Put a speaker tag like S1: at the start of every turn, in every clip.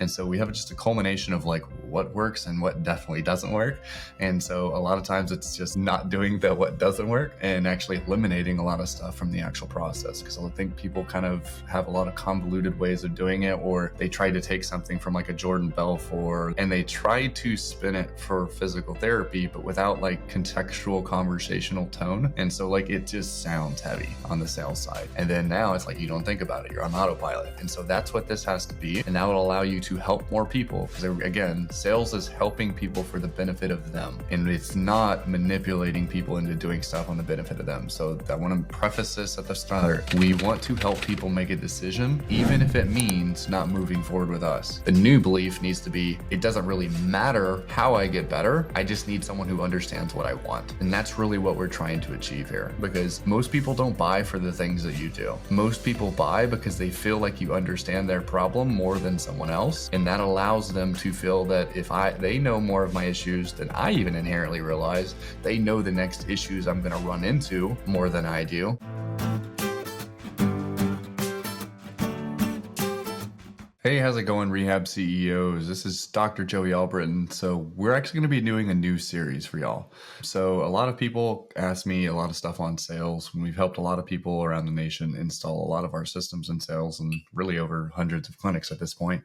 S1: And so we have just a culmination of like what works and what definitely doesn't work. And so a lot of times it's just not doing what doesn't work and actually eliminating a lot of stuff from the actual process. Because I think people kind of have a lot of convoluted ways of doing it, or they try to take something from like a Jordan Belfort and they try to spin it for physical therapy, but without like contextual conversational tone. And so like it just sounds heavy on the sales side. And then now it's like you don't think about it, you're on autopilot. And so that's what this has to be. And that will allow you to help more people. Because again, sales is helping people for the benefit of them. And it's not manipulating people into doing stuff on the benefit of them. So I want to preface this at the start. We want to help people make a decision, even if it means not moving forward with us. The new belief needs to be, it doesn't really matter how I get better. I just need someone who understands what I want. And that's really what we're trying to achieve here. Because most people don't buy for the things that you do. Most people buy because they feel like you understand their problem more than someone else. And that allows them to feel that if they know more of my issues than I even inherently realize, they know the next issues I'm going to run into more than I do. Hey, how's it going, Rehab CEOs? This is Dr. Joey Allbritton. So we're actually going to be doing a new series for y'all. So a lot of people ask me a lot of stuff on sales, and we've helped a lot of people around the nation install a lot of our systems in sales, and really over hundreds of clinics at this point.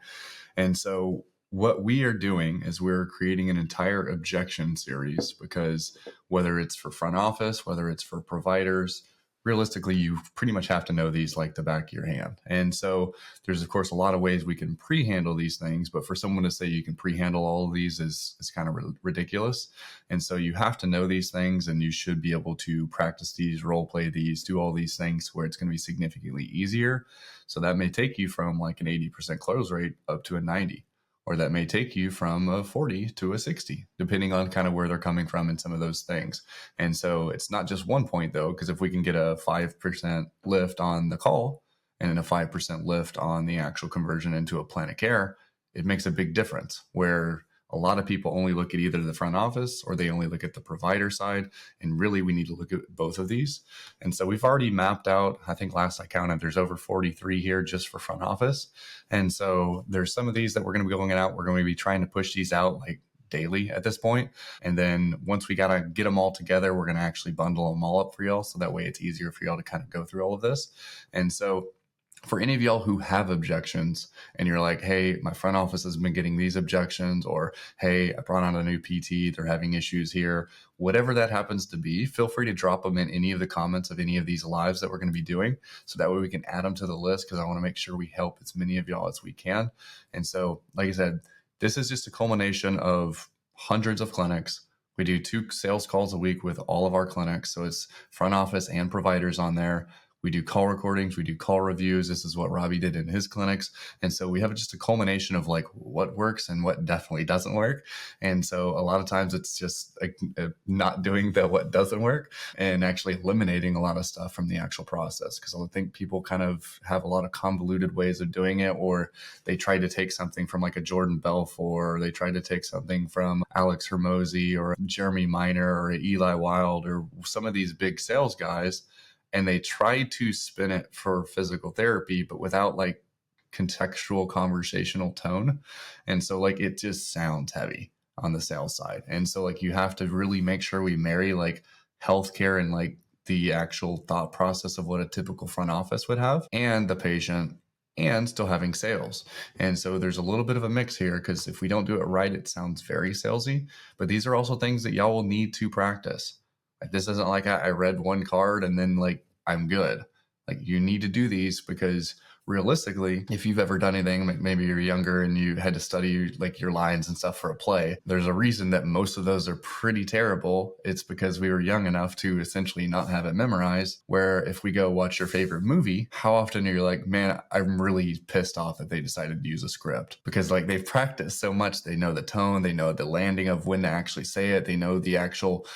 S1: And so what we are doing is we're creating an entire objection series, because whether it's for front office, whether it's for providers, realistically, you pretty much have to know these like the back of your hand. And so there's, of course, a lot of ways we can pre-handle these things, but for someone to say you can pre-handle all of these is kind of ridiculous. And so you have to know these things, and you should be able to practice these, role play these, do all these things where it's going to be significantly easier. So that may take you from like an 80% close rate up to a 90. Or that may take you from a 40 to a 60, depending on kind of where they're coming from and some of those things. And so it's not just 1 point though, because if we can get a 5% lift on the call and then a 5% lift on the actual conversion into a plan of care, it makes a big difference, where a lot of people only look at either the front office or they only look at the provider side. And really, we need to look at both of these. And so we've already mapped out, I think last I counted, there's over 43 here just for front office. And so there's some of these that we're going to be going out. We're going to be trying to push these out like daily at this point. And then once we got to get them all together, we're going to actually bundle them all up for y'all. So that way it's easier for y'all to kind of go through all of this. And so for any of y'all who have objections and you're like, hey, my front office has been getting these objections, or hey, I brought on a new PT, they're having issues here, whatever that happens to be, feel free to drop them in any of the comments of any of these lives that we're going to be doing. So that way we can add them to the list, because I want to make sure we help as many of y'all as we can. And so, like I said, this is just a culmination of hundreds of clinics. We do 2 sales calls a week with all of our clinics. So it's front office and providers on there. We do call recordings, we do call reviews. This is what Robbie did in his clinics. And so we have just a culmination of like what works and what definitely doesn't work. And so a lot of times it's just not doing what doesn't work and actually eliminating a lot of stuff from the actual process. Because I think people kind of have a lot of convoluted ways of doing it, or they try to take something from like a Jordan Belfort, or they try to take something from Alex Hormozy or Jeremy Minor or Eli Wild or some of these big sales guys, and they try to spin it for physical therapy, but without like contextual conversational tone. And so like it just sounds heavy on the sales side. And so like you have to really make sure we marry like healthcare and like the actual thought process of what a typical front office would have, and the patient, and still having sales. And so there's a little bit of a mix here, because if we don't do it right, it sounds very salesy. But these are also things that y'all will need to practice. Like this isn't like I read one card and then like I'm good. Like you need to do these, because realistically, if you've ever done anything, like maybe you're younger and you had to study like your lines and stuff for a play, there's a reason that most of those are pretty terrible. It's because we were young enough to essentially not have it memorized. Where if we go watch your favorite movie, how often are you like, man, I'm really pissed off that they decided to use a script, because like they've practiced so much. They know the tone, they know the landing of when to actually say it, they know the actual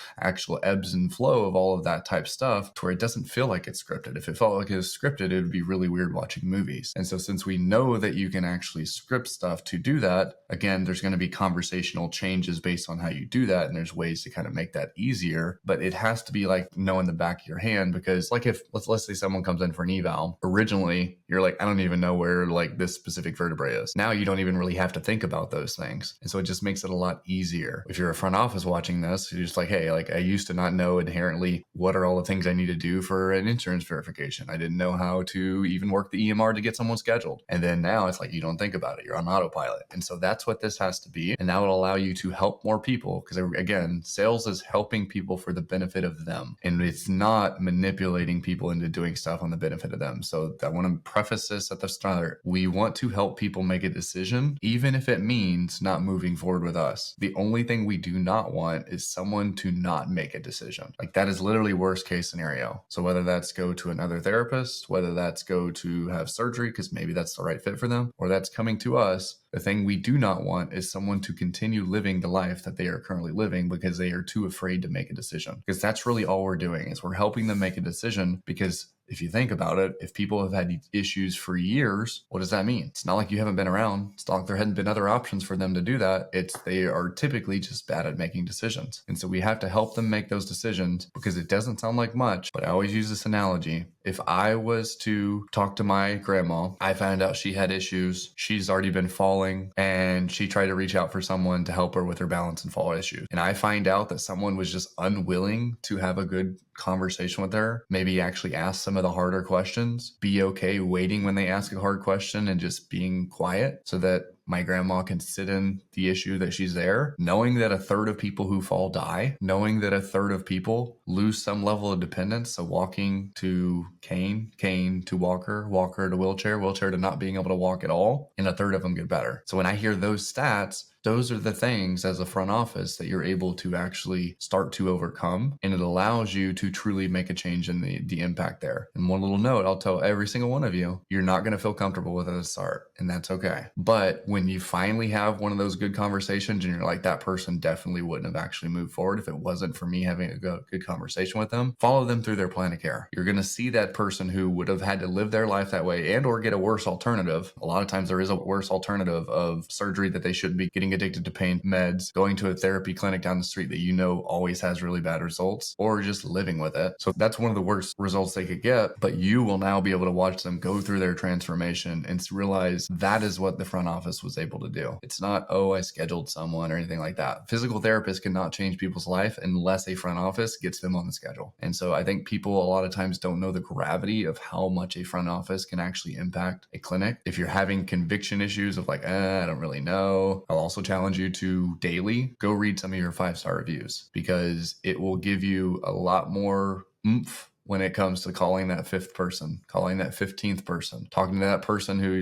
S1: ebbs and flow of all of that type stuff, to where it doesn't feel like it's scripted. If it felt like it was scripted, it would be really weird watching movies. And so since we know that you can actually script stuff to do that, again, there's going to be conversational changes based on how you do that. And there's ways to kind of make that easier, but it has to be like knowing the back of your hand, because like if let's say someone comes in for an eval, originally you're like, I don't even know where like this specific vertebrae is. Now you don't even really have to think about those things. And so it just makes it a lot easier. If you're a front office watching this, you're just like, hey, like I used to not know inherently what are all the things I need to do for an insurance verification. I didn't know how to even work the EMR to get someone scheduled. And then now it's like, you don't think about it. You're on autopilot. And so that's what this has to be. And that will allow you to help more people. Because again, sales is helping people for the benefit of them. And it's not manipulating people into doing stuff on the benefit of them. So I want to preface this at the start. We want to help people make a decision, even if it means not moving forward with us. The only thing we do not want is someone to not make a decision. Like that is literally worst case scenario. So whether that's go to another therapist, whether that's go to have surgery because maybe that's the right fit for them, or that's coming to us, the thing we do not want is someone to continue living the life that they are currently living because they are too afraid to make a decision. Because that's really all we're doing is we're helping them make a decision. Because if you think about it, if people have had issues for years, what does that mean? It's not like you haven't been around. It's not like there hadn't been other options for them to do that. It's they are typically just bad at making decisions. And so we have to help them make those decisions, because it doesn't sound like much, but I always use this analogy. If I was to talk to my grandma, I found out she had issues. She's already been falling and she tried to reach out for someone to help her with her balance and fall issues. And I find out that someone was just unwilling to have a good conversation with her, maybe actually ask some of the harder questions, be okay waiting when they ask a hard question and just being quiet so that my grandma can sit in the issue that she's there, knowing that a third of people who fall die, knowing that a third of people lose some level of dependence. So walking to cane, cane to walker, walker to wheelchair, wheelchair to not being able to walk at all, and a third of them get better. So when I hear those stats, those are the things as a front office that you're able to actually start to overcome. And it allows you to truly make a change in the impact there. And one little note, I'll tell every single one of you, you're not going to feel comfortable with it at the start, and that's okay. But when you finally have one of those good conversations and you're like, that person definitely wouldn't have actually moved forward if it wasn't for me having a good conversation with them, follow them through their plan of care. You're going to see that person who would have had to live their life that way and or get a worse alternative. A lot of times there is a worse alternative of surgery that they shouldn't be getting addicted to pain meds, going to a therapy clinic down the street that you know always has really bad results, or just living with it. So that's one of the worst results they could get, but you will now be able to watch them go through their transformation and realize that is what the front office was able to do. It's not, oh, I scheduled someone or anything like that. Physical therapists cannot change people's life unless a front office gets them on the schedule. And so I think people a lot of times don't know the gravity of how much a front office can actually impact a clinic. If you're having conviction issues of like, I don't really know, I'll also challenge you to daily go read some of your 5-star reviews, because it will give you a lot more oomph when it comes to calling that 5th person, calling that 15th person, talking to that person who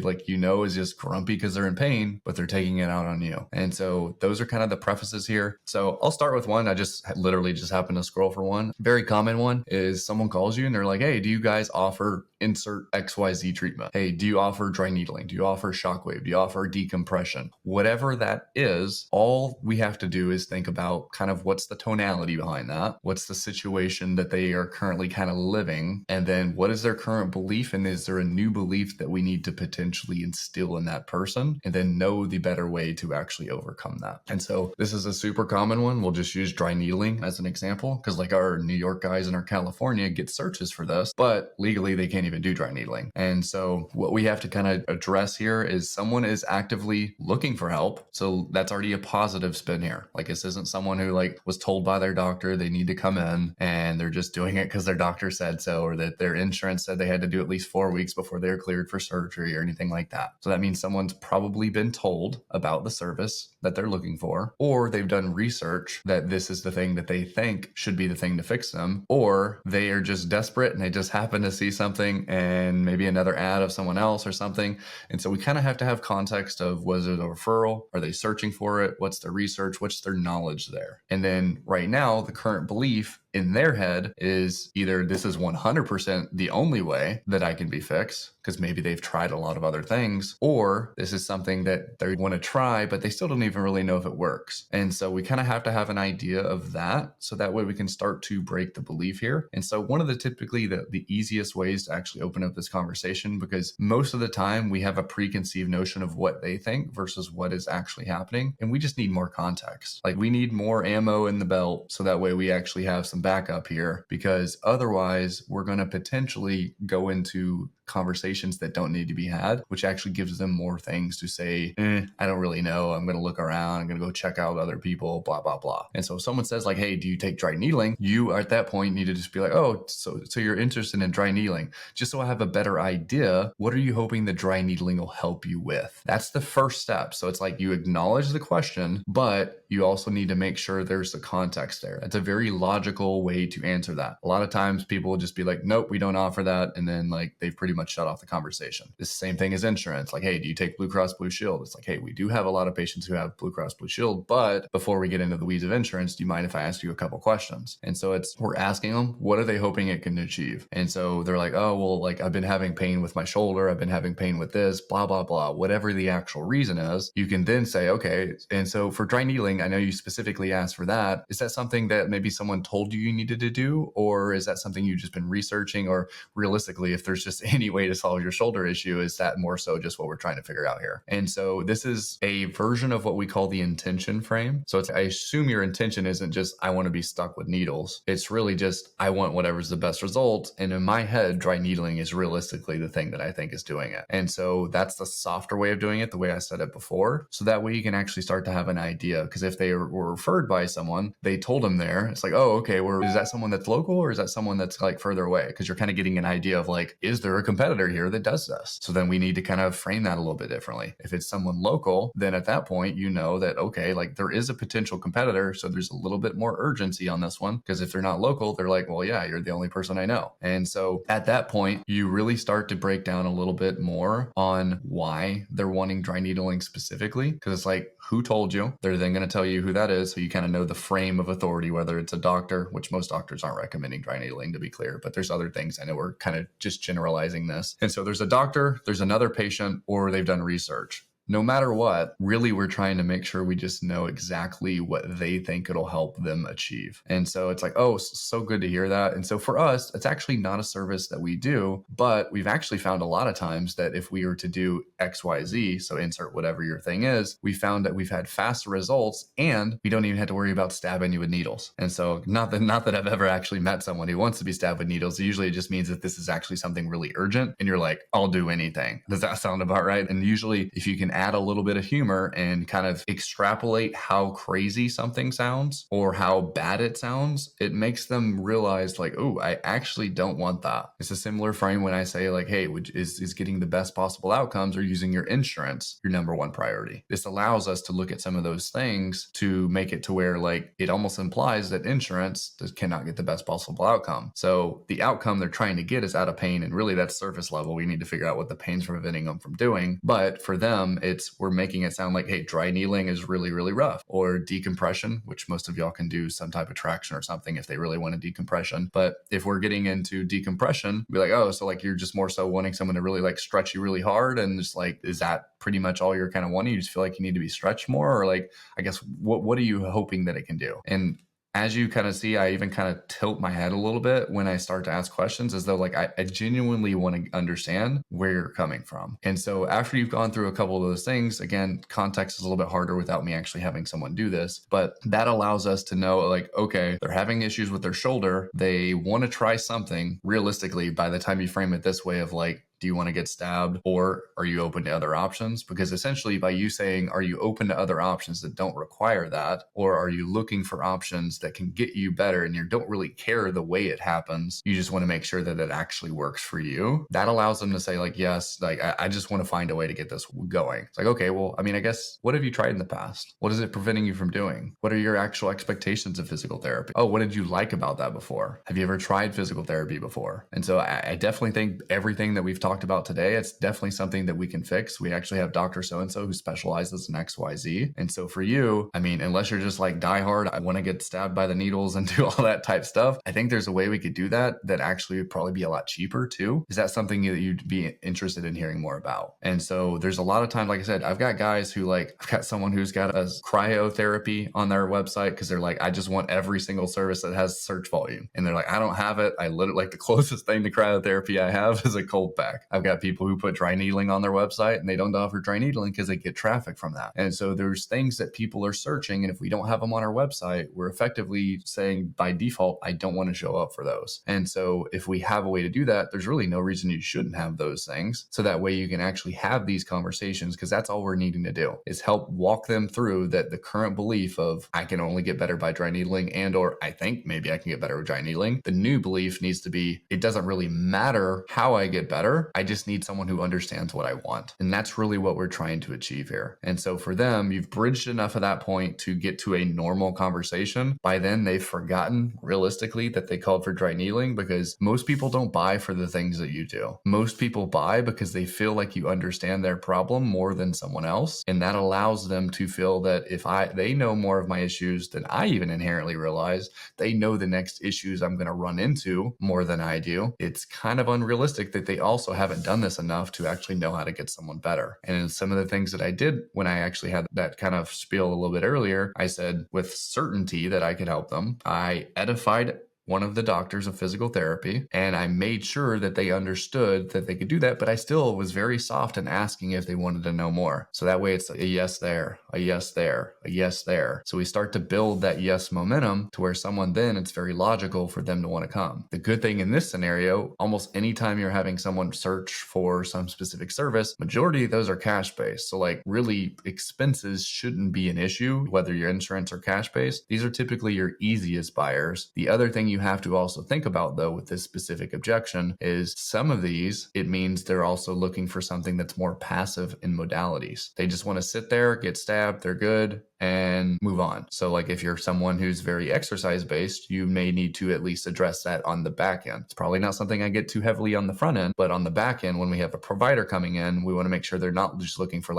S1: is just grumpy because they're in pain, but they're taking it out on you. And so those are kind of the prefaces here. So I'll start with one. I just literally just happened to scroll for one. Very common one is someone calls you and they're like, hey, do you guys offer insert XYZ treatment? Hey, do you offer dry needling? Do you offer shockwave? Do you offer decompression? Whatever that is, all we have to do is think about kind of what's the tonality behind that? What's the situation that they are currently kind of living? And then what is their current belief? And is there a new belief that we need to potentially instill in that person? And then know the better way to actually overcome that. And so this is a super common one. We'll just use dry needling as an example, because like our New York guys and our California get searches for this, but legally they can't even do dry needling. And so what we have to kind of address here is someone is actively looking for help. So that's already a positive spin here. Like this isn't someone who was told by their doctor they need to come in and they're just doing it because their doctor said so, or that their insurance said they had to do at least 4 weeks before they're cleared for surgery or anything like that. So that means someone's probably been told about the service that they're looking for, or they've done research that this is the thing that they think should be the thing to fix them, or they are just desperate and they just happen to see something and maybe another ad of someone else or something. And so we kind of have to have context of, was it a referral? Are they searching for it? What's their research? What's their knowledge there? And then right now, the current belief in their head is either this is 100% the only way that I can be fixed, because maybe they've tried a lot of other things, or this is something that they want to try, but they still don't even really know if it works. And so we kind of have to have an idea of that, so that way we can start to break the belief here. And so one of the typically the easiest ways to actually open up this conversation, because most of the time we have a preconceived notion of what they think versus what is actually happening. And we just need more context. Like, we need more ammo in the belt so that way we actually have some backup here, because otherwise we're going to potentially go into conversations that don't need to be had, which actually gives them more things to say, I don't really know. I'm going to look around. I'm going to go check out other people, blah, blah, blah. And so if someone says like, hey, do you take dry needling? You at that point need to just be like, oh, so you're interested in dry needling. Just so I have a better idea, what are you hoping the dry needling will help you with? That's the first step. So it's like you acknowledge the question, but you also need to make sure there's the context there. It's a very logical way to answer that. A lot of times people will just be like, nope, we don't offer that. And then like they've pretty much shut off the conversation. It's the same thing as insurance. Like, hey, do you take Blue Cross Blue Shield? It's like, hey, we do have a lot of patients who have Blue Cross Blue Shield, but before we get into the weeds of insurance, do you mind if I ask you a couple questions? And so we're asking them, what are they hoping it can achieve? And so they're like, oh, well, like I've been having pain with my shoulder. I've been having pain with this, blah, blah, blah, whatever the actual reason is. You can then say, okay. And so for dry needling, I know you specifically asked for that. Is that something that maybe someone told you needed to do? Or is that something you've just been researching? Or realistically, if there's just any way to solve your shoulder issue, is that more so just what we're trying to figure out here? And so this is a version of what we call the intention frame. So I assume your intention isn't just, I want to be stuck with needles. It's really just, I want whatever's the best result. And in my head, dry needling is realistically the thing that I think is doing it. And so that's the softer way of doing it, the way I said it before. So that way you can actually start to have an idea. Because if they were referred by someone, they told them there, it's like, oh, okay, well, is that someone that's local or is that someone that's like further away? Because you're kind of getting an idea of like, is there a competitor here that does this? So then we need to kind of frame that a little bit differently. If it's someone local, then at that point, you know that, okay, like there is a potential competitor. So there's a little bit more urgency on this one, because if they're not local, they're like, well, yeah, you're the only person I know. And so at that point, you really start to break down a little bit more on why they're wanting dry needling specifically. Because it's like, who told you? They're then going to tell you who that is. So you kind of know the frame of authority, whether it's a doctor, which most doctors aren't recommending dry needling, to be clear, but there's other things. I know we're kind of just generalizing this. And so there's a doctor, there's another patient, or they've done research. No matter what, really, we're trying to make sure we just know exactly what they think it'll help them achieve. And so it's like, oh, so good to hear that. And so for us, it's actually not a service that we do, but we've actually found a lot of times that if we were to do XYZ, so insert whatever your thing is, we found that we've had faster results and we don't even have to worry about stabbing you with needles. And so not that I've ever actually met someone who wants to be stabbed with needles. Usually it just means that this is actually something really urgent and you're like, I'll do anything. Does that sound about right? And usually if you can add a little bit of humor and kind of extrapolate how crazy something sounds or how bad it sounds, it makes them realize like, oh, I actually don't want that. It's a similar frame when I say like, hey, is getting the best possible outcomes or using your insurance your number one priority. This allows us to look at some of those things to make it to where like it almost implies that insurance cannot get the best possible outcome. So the outcome they're trying to get is out of pain, and really that's surface level. We need to figure out what the pain's preventing them from doing. But for them, we're making it sound like, hey, dry needling is really, really rough, or decompression, which most of y'all can do some type of traction or something if they really want a decompression. But if we're getting into decompression, be like, oh, so like you're just more so wanting someone to really like stretch you really hard, and just like, is that pretty much all you're kind of wanting? You just feel like you need to be stretched more? Or like, I guess, what are you hoping that it can do? And as you kind of see, I even kind of tilt my head a little bit when I start to ask questions, as though like I genuinely want to understand where you're coming from. And so after you've gone through a couple of those things, again, context is a little bit harder without me actually having someone do this, but that allows us to know like, okay, they're having issues with their shoulder. They want to try something. Realistically, by the time you frame it this way of like, do you want to get stabbed, or are you open to other options? Because essentially by you saying, are you open to other options that don't require that? Or are you looking for options that can get you better and you don't really care the way it happens? You just want to make sure that it actually works for you. That allows them to say like, yes, like I just want to find a way to get this going. It's like, okay, well, I mean, I guess, what have you tried in the past? What is it preventing you from doing? What are your actual expectations of physical therapy? Oh, what did you like about that before? Have you ever tried physical therapy before? And so I definitely think everything that we've talked talked about today, it's definitely something that we can fix. We actually have Dr. So-and-so who specializes in XYZ. And so for you, I mean, unless you're just like diehard, I want to get stabbed by the needles and do all that type stuff, I think there's a way we could do that actually would probably be a lot cheaper too. Is that something that you'd be interested in hearing more about? And so there's a lot of times, like I said, I've got guys who I've got someone who's got a cryotherapy on their website because they're like, I just want every single service that has search volume. And they're like, I don't have it. I literally the closest thing to cryotherapy I have is a cold pack. I've got people who put dry needling on their website and they don't offer dry needling because they get traffic from that. And so there's things that people are searching. And if we don't have them on our website, we're effectively saying by default, I don't want to show up for those. And so if we have a way to do that, there's really no reason you shouldn't have those things. So that way you can actually have these conversations, because that's all we're needing to do is help walk them through that the current belief of I can only get better by dry needling, and or I think maybe I can get better with dry needling. The new belief needs to be, it doesn't really matter how I get better. I just need someone who understands what I want. And that's really what we're trying to achieve here. And so for them, you've bridged enough of that point to get to a normal conversation. By then they've forgotten realistically that they called for dry needling, because most people don't buy for the things that you do. Most people buy because they feel like you understand their problem more than someone else. And that allows them to feel that if they know more of my issues than I even inherently realize, they know the next issues I'm going to run into more than I do. It's kind of unrealistic that they also haven't done this enough to actually know how to get someone better. And some of the things that I did when I actually had that kind of spiel a little bit earlier, I said with certainty that I could help them. I edified one of the doctors of physical therapy, and I made sure that they understood that they could do that, but I still was very soft in asking if they wanted to know more. So that way it's a yes there, a yes there, a yes there. So we start to build that yes momentum to where someone then it's very logical for them to want to come. The good thing in this scenario, almost anytime you're having someone search for some specific service, majority of those are cash based. So really expenses shouldn't be an issue, whether you're insurance or cash based. These are typically your easiest buyers. The other thing you have to also think about though with this specific objection is some of these, it means they're also looking for something that's more passive in modalities. They just want to sit there, get stabbed, they're good, and move on. So if you're someone who's very exercise based, you may need to at least address that on the back end. It's probably not something I get too heavily on the front end, but on the back end, when we have a provider coming in, we want to make sure they're not just looking for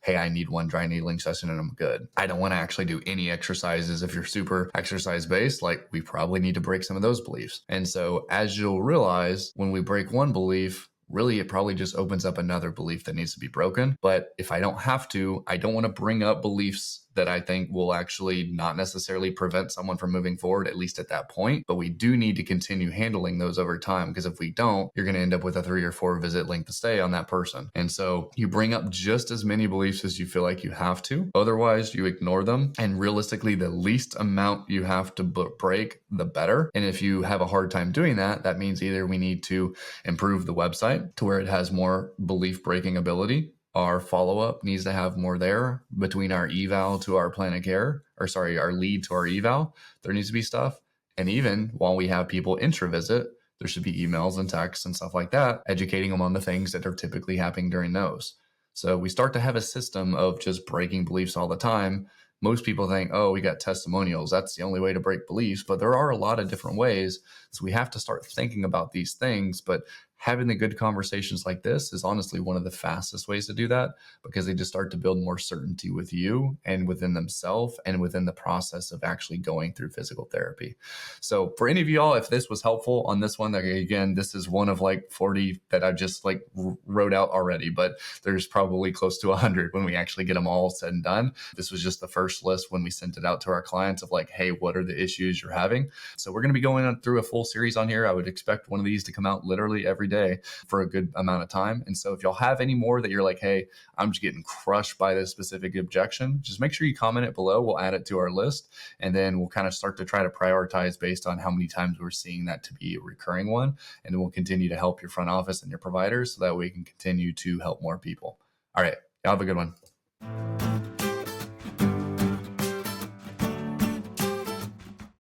S1: hey, I need one dry needling session and I'm good. I don't want to actually do any exercises. If you're super exercise based, we probably need to break some of those beliefs. And so as you'll realize, when we break one belief, really, it probably just opens up another belief that needs to be broken. But if I don't have to, I don't want to bring up beliefs that I think will actually not necessarily prevent someone from moving forward, at least at that point. But we do need to continue handling those over time, because if we don't, you're going to end up with a 3 or 4 visit length of stay on that person. And so you bring up just as many beliefs as you feel like you have to. Otherwise, you ignore them. And realistically, the least amount you have to break, the better. And if you have a hard time doing that, that means either we need to improve the website to where it has more belief breaking ability. Our follow-up needs to have more there between our eval to our plan of care, our lead to our eval. There needs to be stuff. And even while we have people intra-visit, there should be emails and texts and stuff like that, educating them on the things that are typically happening during those. So we start to have a system of just breaking beliefs all the time. Most people think, oh, we got testimonials. That's the only way to break beliefs. But there are a lot of different ways. So we have to start thinking about these things. But having the good conversations like this is honestly one of the fastest ways to do that, because they just start to build more certainty with you and within themselves and within the process of actually going through physical therapy. So for any of y'all, if this was helpful on this one, again, this is one of 40 that I just wrote out already, but there's probably close to 100 when we actually get them all said and done. This was just the first list when we sent it out to our clients of hey, what are the issues you're having? So we're going to be going through a full series on here. I would expect one of these to come out literally every day for a good amount of time. And so if y'all have any more that you're hey, I'm just getting crushed by this specific objection, just make sure you comment it below. We'll add it to our list, and then we'll kind of start to try to prioritize based on how many times we're seeing that to be a recurring one. And then we'll continue to help your front office and your providers so that we can continue to help more people. All right. Y'all have a good one.